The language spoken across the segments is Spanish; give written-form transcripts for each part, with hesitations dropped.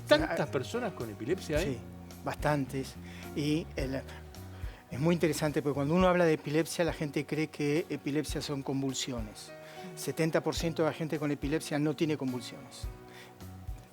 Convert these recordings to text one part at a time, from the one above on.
¿Tantas personas con epilepsia hay? Sí, bastantes. Y es muy interesante porque cuando uno habla de epilepsia, la gente cree que epilepsia son convulsiones. 70% de la gente con epilepsia no tiene convulsiones.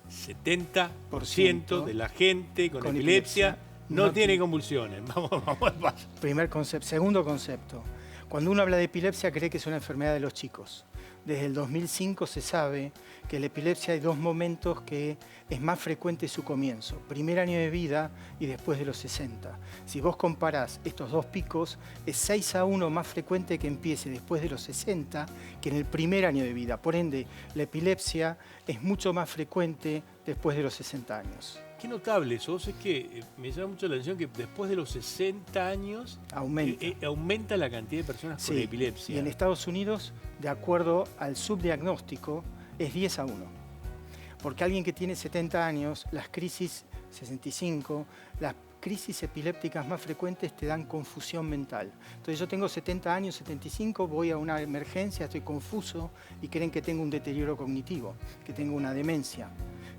70% de la gente con epilepsia no tiene convulsiones. Vamos al paso. Primer concepto. Segundo concepto. Cuando uno habla de epilepsia, cree que es una enfermedad de los chicos. Desde el 2005 se sabe que en la epilepsia hay dos momentos que es más frecuente su comienzo. Primer año de vida y después de los 60. Si vos comparás estos dos picos, es 6-1 más frecuente que empiece después de los 60 que en el primer año de vida. Por ende, la epilepsia es mucho más frecuente después de los 60 años. Qué notable eso. Es que me llama mucho la atención que después de los 60 años aumenta la cantidad de personas con epilepsia. Y en Estados Unidos, de acuerdo al subdiagnóstico, es 10-1. Porque alguien que tiene 70 años, las crisis 65, las crisis epilépticas más frecuentes te dan confusión mental. Entonces yo tengo 70 años, 75, voy a una emergencia, estoy confuso y creen que tengo un deterioro cognitivo, que tengo una demencia.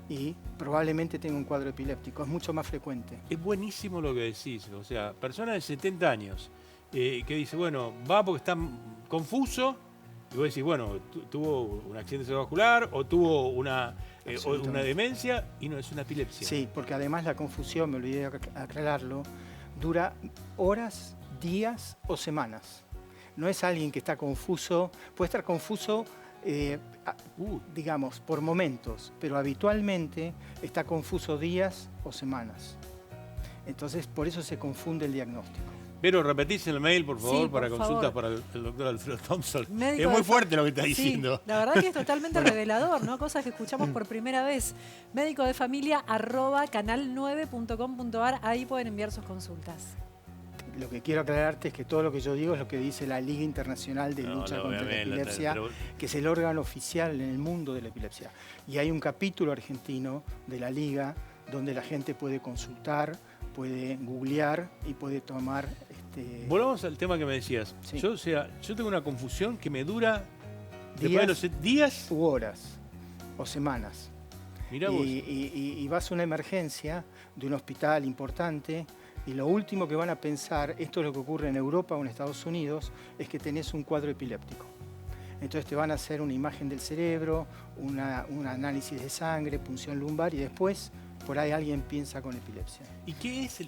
Y probablemente tenga un cuadro epiléptico, es mucho más frecuente. Es buenísimo lo que decís, o sea, persona de 70 años que dice, bueno, va porque está confuso, y vos decís, bueno, tuvo un accidente cerebrovascular o tuvo una demencia, y no, es una epilepsia. Sí, porque además la confusión, me olvidé de aclararlo, dura horas, días o semanas. No es alguien que está confuso, puede estar confuso digamos, por momentos, pero habitualmente está confuso días o semanas. Entonces, por eso se confunde el diagnóstico. Pero repetís el mail, por favor, para consultas para el doctor Alfredo Thompson. Es muy fuerte lo que está diciendo. La verdad que es totalmente revelador, ¿no? Cosas que escuchamos por primera vez. medicodefamilia@canal9.com.ar, ahí pueden enviar sus consultas. Lo que quiero aclararte es que todo lo que yo digo es lo que dice la Liga Internacional de Lucha contra la Epilepsia, que es el órgano oficial en el mundo de la epilepsia. Y hay un capítulo argentino de la Liga donde la gente puede consultar, puede googlear y puede tomar... Volvamos al tema que me decías. Sí. Yo tengo una confusión que me dura días u horas o semanas. Mirá vos. Y vas a una emergencia de un hospital importante y lo último que van a pensar, esto es lo que ocurre en Europa o en Estados Unidos, es que tenés un cuadro epiléptico. Entonces te van a hacer una imagen del cerebro, un análisis de sangre, punción lumbar y después por ahí alguien piensa con epilepsia. ¿Y qué es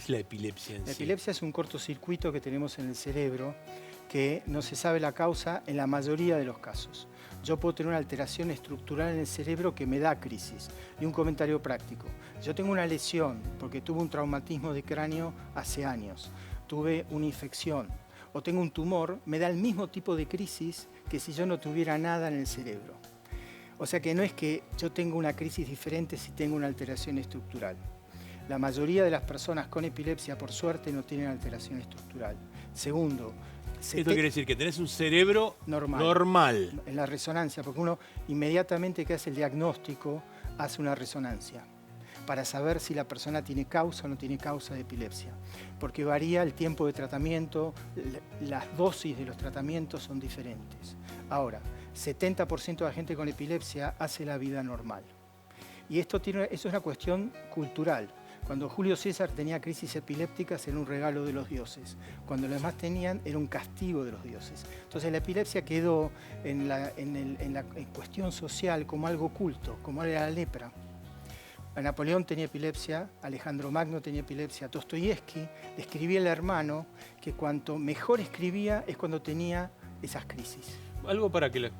la epilepsia en sí? La epilepsia es un cortocircuito que tenemos en el cerebro que no se sabe la causa en la mayoría de los casos. Yo puedo tener una alteración estructural en el cerebro que me da crisis. Y un comentario práctico. Yo tengo una lesión porque tuve un traumatismo de cráneo hace años, tuve una infección o tengo un tumor, me da el mismo tipo de crisis que si yo no tuviera nada en el cerebro. O sea que no es que yo tenga una crisis diferente si tengo una alteración estructural. La mayoría de las personas con epilepsia, por suerte, no tienen alteración estructural. Segundo, esto quiere decir que tenés un cerebro normal. En la resonancia, porque uno inmediatamente que hace el diagnóstico hace una resonancia para saber si la persona tiene causa o no tiene causa de epilepsia. Porque varía el tiempo de tratamiento, las dosis de los tratamientos son diferentes. Ahora, 70% de la gente con epilepsia hace la vida normal. Y eso es una cuestión cultural. Cuando Julio César tenía crisis epilépticas era un regalo de los dioses. Cuando los demás tenían era un castigo de los dioses. Entonces la epilepsia quedó en la cuestión social como algo oculto, como era la lepra. Napoleón tenía epilepsia, Alejandro Magno tenía epilepsia, Dostoyevsky describía al hermano que cuanto mejor escribía es cuando tenía esas crisis. Algo para que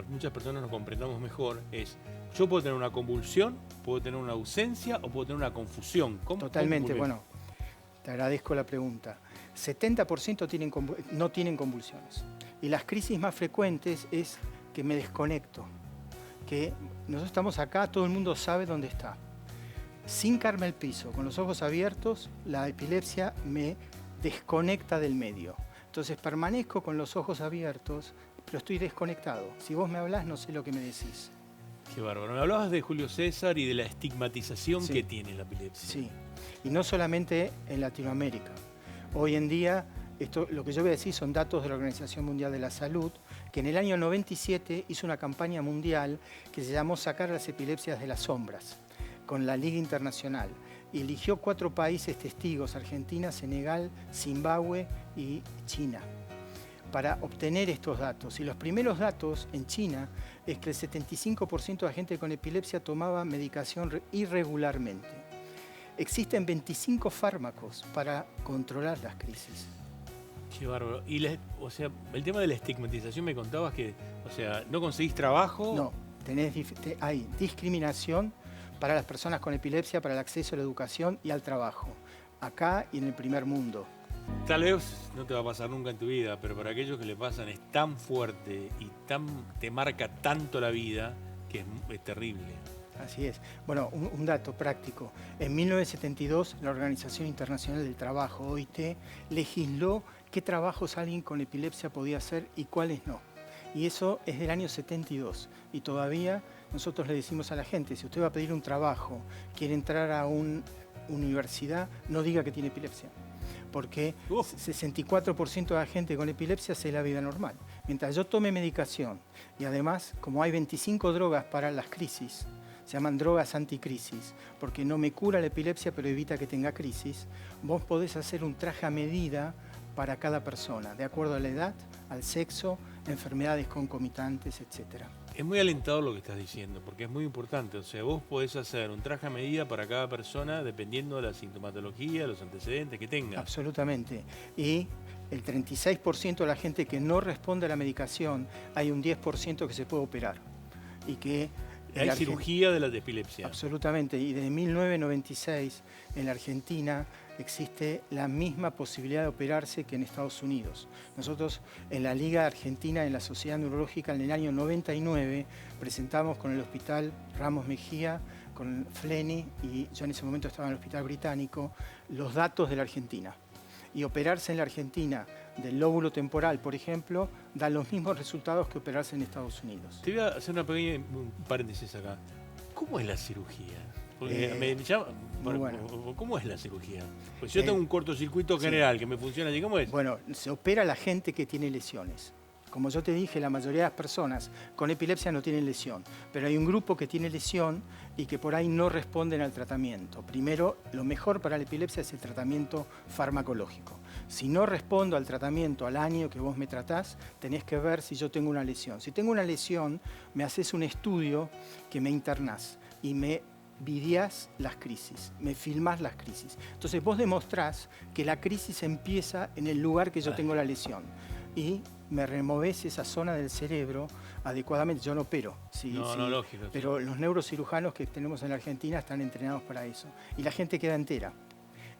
muchas personas nos comprendamos mejor es, yo puedo tener una convulsión, puedo tener una ausencia o puedo tener una confusión. Totalmente, bueno, te agradezco la pregunta. 70% no tienen convulsiones. Y las crisis más frecuentes es que me desconecto, que nosotros estamos acá, todo el mundo sabe dónde está. Sin carme al piso, con los ojos abiertos, la epilepsia me desconecta del medio. Entonces permanezco con los ojos abiertos, pero estoy desconectado. Si vos me hablás, no sé lo que me decís. Qué bárbaro. Me hablabas de Julio César y de la estigmatización que tiene la epilepsia. Sí, y no solamente en Latinoamérica. Hoy en día, lo que yo voy a decir son datos de la Organización Mundial de la Salud, que en el año 97 hizo una campaña mundial que se llamó Sacar las epilepsias de las sombras, con la Liga Internacional y eligió 4 países testigos: Argentina, Senegal, Zimbabue y China, para obtener estos datos. Y los primeros datos en China es que el 75% de la gente con epilepsia tomaba medicación irregularmente. Existen 25 fármacos para controlar las crisis. Qué bárbaro. Y o sea, el tema de la estigmatización me contabas que, o sea, ¿no conseguís trabajo? No, hay discriminación para las personas con epilepsia, para el acceso a la educación y al trabajo, acá y en el primer mundo. Tal vez no te va a pasar nunca en tu vida, pero para aquellos que le pasan es tan fuerte y te marca tanto la vida que es terrible. Así es. Bueno, un dato práctico. En 1972, la Organización Internacional del Trabajo, OIT, legisló qué trabajos alguien con epilepsia podía hacer y cuáles no. Y eso es del año 72. Y todavía nosotros le decimos a la gente, si usted va a pedir un trabajo, quiere entrar a una universidad, no diga que tiene epilepsia. Porque 64% de la gente con epilepsia hace la vida normal. Mientras yo tome medicación y además, como hay 25 drogas para las crisis, se llaman drogas anticrisis, porque no me cura la epilepsia pero evita que tenga crisis, vos podés hacer un traje a medida para cada persona, de acuerdo a la edad, al sexo, enfermedades concomitantes, etc. Es muy alentador lo que estás diciendo, porque es muy importante. O sea, vos podés hacer un traje a medida para cada persona dependiendo de la sintomatología, los antecedentes que tenga. Absolutamente. Y el 36% de la gente que no responde a la medicación, hay un 10% que se puede operar. Y que hay cirugía de la epilepsia. Absolutamente. Y desde 1996 en la Argentina existe la misma posibilidad de operarse que en Estados Unidos. Nosotros en la Liga Argentina, en la Sociedad Neurológica, en el año 99, presentamos con el Hospital Ramos Mejía, con Fleni, y yo en ese momento estaba en el Hospital Británico, los datos de la Argentina. Y operarse en la Argentina del lóbulo temporal, por ejemplo, da los mismos resultados que operarse en Estados Unidos. Te voy a hacer una pequeña paréntesis acá. ¿Cómo es la cirugía? Porque me llama, bueno. ¿Cómo es la cirugía? Pues yo tengo un cortocircuito general que me funciona así. ¿Cómo es? Bueno, se opera a la gente que tiene lesiones. Como yo te dije, la mayoría de las personas con epilepsia no tienen lesión, pero hay un grupo que tiene lesión y que por ahí no responden al tratamiento. Primero, lo mejor para la epilepsia es el tratamiento farmacológico. Si no respondo al tratamiento al año que vos me tratás, tenés que ver si yo tengo una lesión. Si tengo una lesión, me haces un estudio que me internás y me videás las crisis, me filmás las crisis. Entonces vos demostrás que la crisis empieza en el lugar que yo tengo la lesión y me removés esa zona del cerebro adecuadamente. Yo no opero, lógico, pero los neurocirujanos que tenemos en la Argentina están entrenados para eso. Y la gente queda entera.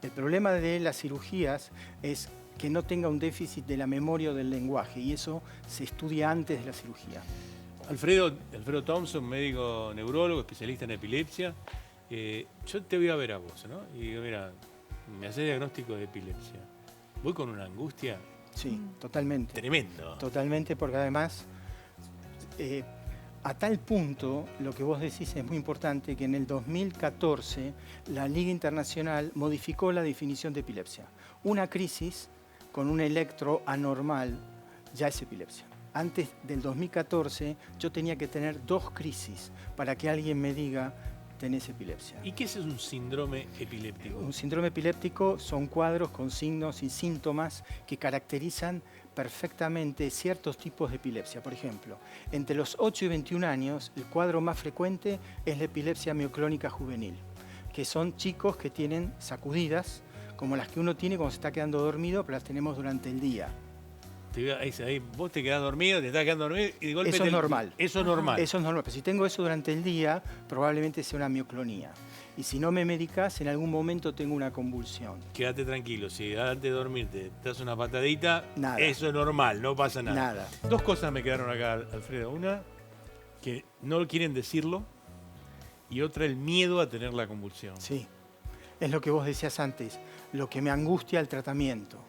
El problema de las cirugías es que no tenga un déficit de la memoria o del lenguaje, y eso se estudia antes de la cirugía. Alfredo Thompson, médico neurólogo, especialista en epilepsia. Yo te voy a ver a vos, ¿no? Y digo, mira, me hace diagnóstico de epilepsia. Voy con una angustia. Sí, totalmente. Tremendo. Totalmente, porque además, a tal punto, lo que vos decís es muy importante, que en el 2014 la Liga Internacional modificó la definición de epilepsia. Una crisis con un electro anormal ya es epilepsia. Antes del 2014 yo tenía que tener 2 crisis para que alguien me diga tenés epilepsia. ¿Y qué es un síndrome epiléptico? Un síndrome epiléptico son cuadros con signos y síntomas que caracterizan perfectamente ciertos tipos de epilepsia. Por ejemplo, entre los 8 y 21 años, el cuadro más frecuente es la epilepsia mioclónica juvenil, que son chicos que tienen sacudidas, como las que uno tiene cuando se está quedando dormido, pero las tenemos durante el día. Ahí, vos te quedás dormido, te estás quedando dormido y de golpe... Eso es normal. Eso es normal. Eso es normal, pero si tengo eso durante el día, probablemente sea una mioclonía. Y si no me medicas, en algún momento tengo una convulsión. Quédate tranquilo, si antes de dormirte te das una patadita, nada. Eso es normal, no pasa nada. Nada. 2 cosas me quedaron acá, Alfredo. Una, que no quieren decirlo, y otra, el miedo a tener la convulsión. Sí, es lo que vos decías antes, lo que me angustia el tratamiento.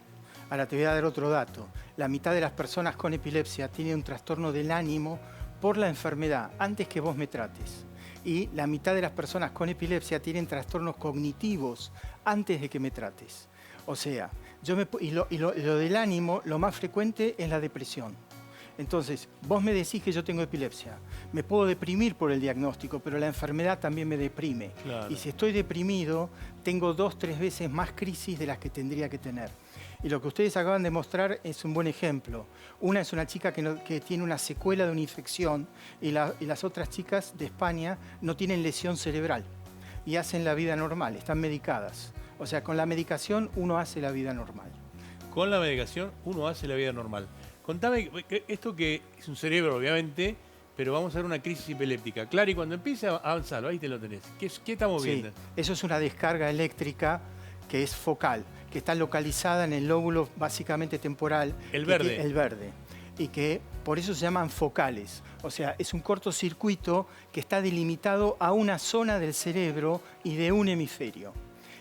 Ahora te voy a dar otro dato. La mitad de las personas con epilepsia tienen un trastorno del ánimo por la enfermedad antes que vos me trates. Y la mitad de las personas con epilepsia tienen trastornos cognitivos antes de que me trates. O sea, lo del ánimo, lo más frecuente es la depresión. Entonces, vos me decís que yo tengo epilepsia. Me puedo deprimir por el diagnóstico, pero la enfermedad también me deprime. Claro. Y si estoy deprimido, tengo 2 o 3 veces más crisis de las que tendría que tener. Y lo que ustedes acaban de mostrar es un buen ejemplo. Una es una chica que tiene una secuela de una infección y las otras chicas de España no tienen lesión cerebral y hacen la vida normal, están medicadas. O sea, con la medicación uno hace la vida normal. Con la medicación uno hace la vida normal. Contame, esto que es un cerebro, obviamente, pero vamos a ver una crisis epiléptica. Claro, y cuando empiece a avanzarlo, ahí te lo tenés. ¿Qué estamos viendo? Sí, eso es una descarga eléctrica que es focal, que está localizada en el lóbulo básicamente temporal. El verde. El verde. Y que por eso se llaman focales. O sea, es un cortocircuito que está delimitado a una zona del cerebro y de un hemisferio.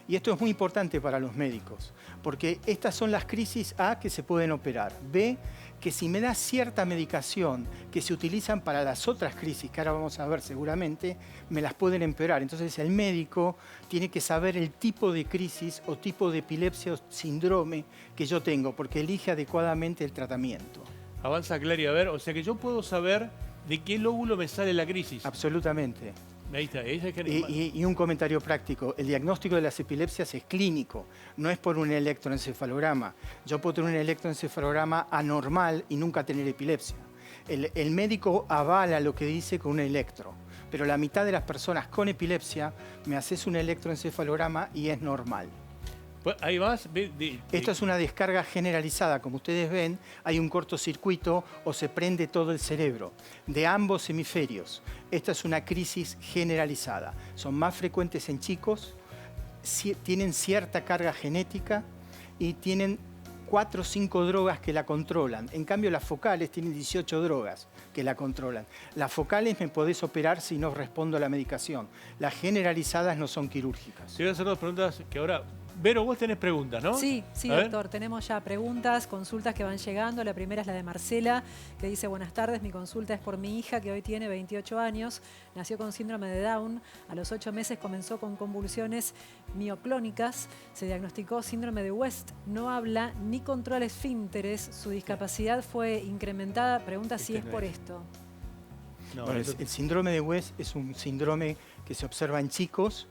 Y esto es muy importante para los médicos, porque estas son las crisis A que se pueden operar. B, que si me da cierta medicación que se utilizan para las otras crisis, que ahora vamos a ver seguramente, me las pueden empeorar. Entonces el médico tiene que saber el tipo de crisis o tipo de epilepsia o síndrome que yo tengo, porque elige adecuadamente el tratamiento. Avanza, Clary, a ver, o sea que yo puedo saber de qué lóbulo me sale la crisis. Absolutamente. Ahí está. Y un comentario práctico. El diagnóstico de las epilepsias es clínico, no es por un electroencefalograma. Yo puedo tener un electroencefalograma anormal y nunca tener epilepsia. El médico avala lo que dice con un electro, pero la mitad de las personas con epilepsia me haces un electroencefalograma y es normal. Pues ahí vas. Esto es una descarga generalizada. Como ustedes ven, hay un cortocircuito o se prende todo el cerebro de ambos hemisferios. Esta es una crisis generalizada. Son más frecuentes en chicos, tienen cierta carga genética y tienen 4 o 5 drogas que la controlan. En cambio, las focales tienen 18 drogas que la controlan. Las focales me podés operar si no respondo a la medicación. Las generalizadas no son quirúrgicas. Te voy a hacer 2 preguntas que ahora... Vero, vos tenés preguntas, ¿no? Sí, A ver. doctor. Tenemos ya preguntas, consultas que van llegando. La primera es la de Marcela, que dice: buenas tardes, mi consulta es por mi hija, que hoy tiene 28 años. Nació con síndrome de Down. A los 8 meses comenzó con convulsiones mioclónicas. Se diagnosticó síndrome de West. No habla ni controla esfínteres. Su discapacidad fue incrementada. Pregunta si es por esto. No, Bueno, eso- el síndrome de West es un síndrome que se observa en chicos,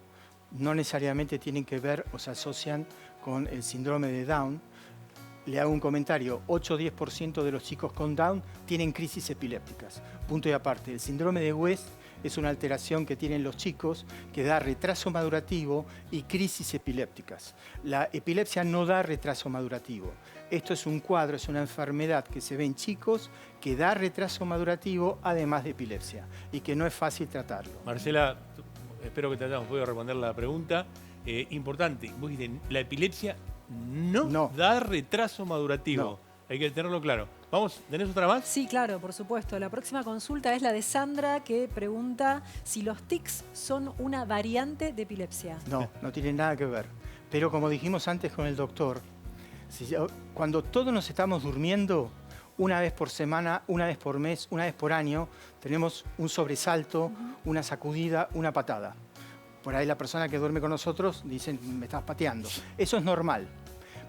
no necesariamente tienen que ver o se asocian con el síndrome de Down. Le hago un comentario: 8 o 10% de los chicos con Down tienen crisis epilépticas. Punto y aparte. El síndrome de West es una alteración que tienen los chicos que da retraso madurativo y crisis epilépticas. La epilepsia no da retraso madurativo. Esto es un cuadro, es una enfermedad que se ve en chicos que da retraso madurativo además de epilepsia y que no es fácil tratarlo. Marcela, espero que te hayamos podido responder la pregunta. Importante, vos dijiste, la epilepsia no da retraso madurativo. No. Hay que tenerlo claro. Vamos, ¿tenés otra más? Sí, claro, por supuesto. La próxima consulta es la de Sandra, que pregunta si los tics son una variante de epilepsia. No, no tiene nada que ver. Pero como dijimos antes con el doctor, cuando todos nos estamos durmiendo, una vez por semana, una vez por mes, una vez por año, tenemos un sobresalto, una sacudida, una patada. Por ahí la persona que duerme con nosotros dice: me estás pateando. Eso es normal.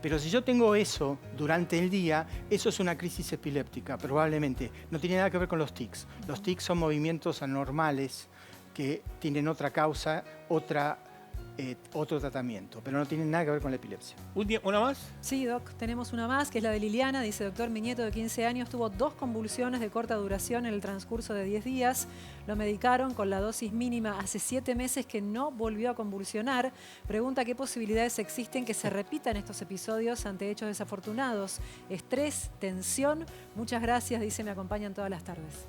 Pero si yo tengo eso durante el día, eso es una crisis epiléptica, probablemente. No tiene nada que ver con los tics. Los tics son movimientos anormales que tienen otra causa, otro tratamiento, pero no tienen nada que ver con la epilepsia. ¿Una más? Sí, doc, tenemos una más, que es la de Liliana. Dice: doctor, mi nieto de 15 años tuvo 2 convulsiones de corta duración en el transcurso de 10 días. Lo medicaron con la dosis mínima hace 7 meses, que no volvió a convulsionar. Pregunta qué posibilidades existen que se repitan estos episodios ante hechos desafortunados. Estrés, tensión. Muchas gracias, dice, me acompañan todas las tardes.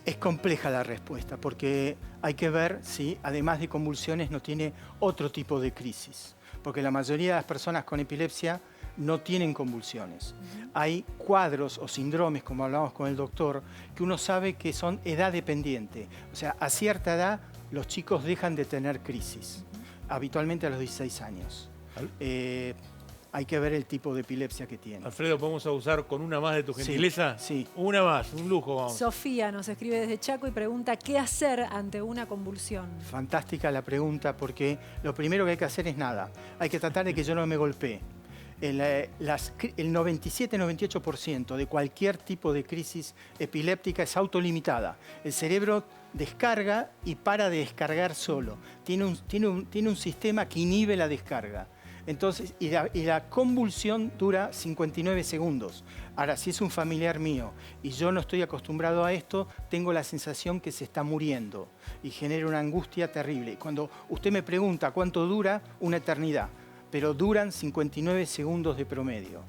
Es compleja la respuesta, porque hay que ver si, además de convulsiones, no tiene otro tipo de crisis. Porque la mayoría de las personas con epilepsia no tienen convulsiones. Hay cuadros o síndromes, como hablamos con el doctor, que uno sabe que son edad dependiente. O sea, a cierta edad los chicos dejan de tener crisis, habitualmente a los 16 años. Hay que ver el tipo de epilepsia que tiene. Alfredo, ¿podemos abusar con una más de tu gentileza? Sí. Una más, un lujo, vamos. Sofía nos escribe desde Chaco y pregunta qué hacer ante una convulsión. Fantástica la pregunta, porque lo primero que hay que hacer es nada. Hay que tratar de que yo no me golpee. el 97-98% de cualquier tipo de crisis epiléptica es autolimitada. El cerebro descarga y para de descargar solo. Tiene un sistema que inhibe la descarga. Entonces, y la convulsión dura 59 segundos. Ahora, si es un familiar mío y yo no estoy acostumbrado a esto, tengo la sensación que se está muriendo y genera una angustia terrible. Cuando usted me pregunta cuánto dura, una eternidad, pero duran 59 segundos de promedio.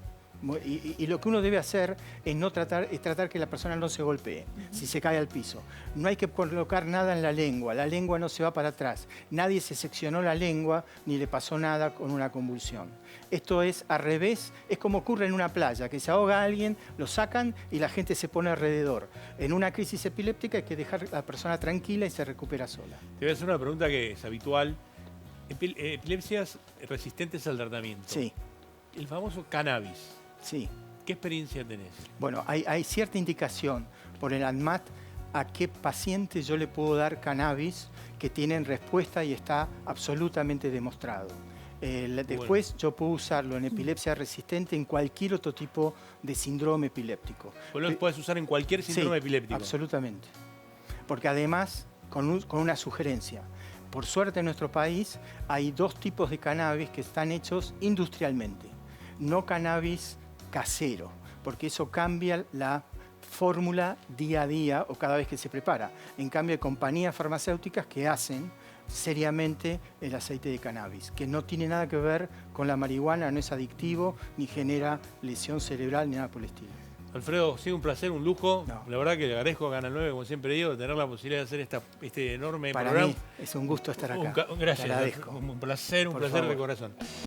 Y lo que uno debe hacer es tratar que la persona no se golpee si se cae al piso. No hay que colocar nada en la lengua no se va para atrás. Nadie se seccionó la lengua ni le pasó nada con una convulsión. Esto es al revés, es como ocurre en una playa, que se ahoga alguien, lo sacan y la gente se pone alrededor. En una crisis epiléptica hay que dejar a la persona tranquila y se recupera sola. Te voy a hacer una pregunta que es habitual. Epilepsias resistentes al tratamiento. Sí. El famoso cannabis. Sí. ¿Qué experiencia tenés? Bueno, hay cierta indicación por el ANMAT a qué paciente yo le puedo dar cannabis que tienen respuesta y está absolutamente demostrado. Después yo puedo usarlo en epilepsia resistente en cualquier otro tipo de síndrome epiléptico. Vos lo podés usar en cualquier síndrome epiléptico. Absolutamente. Porque además, con una sugerencia. Por suerte en nuestro país hay 2 tipos de cannabis que están hechos industrialmente. No cannabis casero, porque eso cambia la fórmula día a día o cada vez que se prepara. En cambio, hay compañías farmacéuticas que hacen seriamente el aceite de cannabis, que no tiene nada que ver con la marihuana, no es adictivo, ni genera lesión cerebral, ni nada por el estilo. Alfredo, ha sido un placer, un lujo. No. La verdad que le agradezco a Canal 9, como siempre digo, de tener la posibilidad de hacer este enorme Para programa. mí es un gusto estar acá. Gracias, Te agradezco. un placer Por de favor. corazón.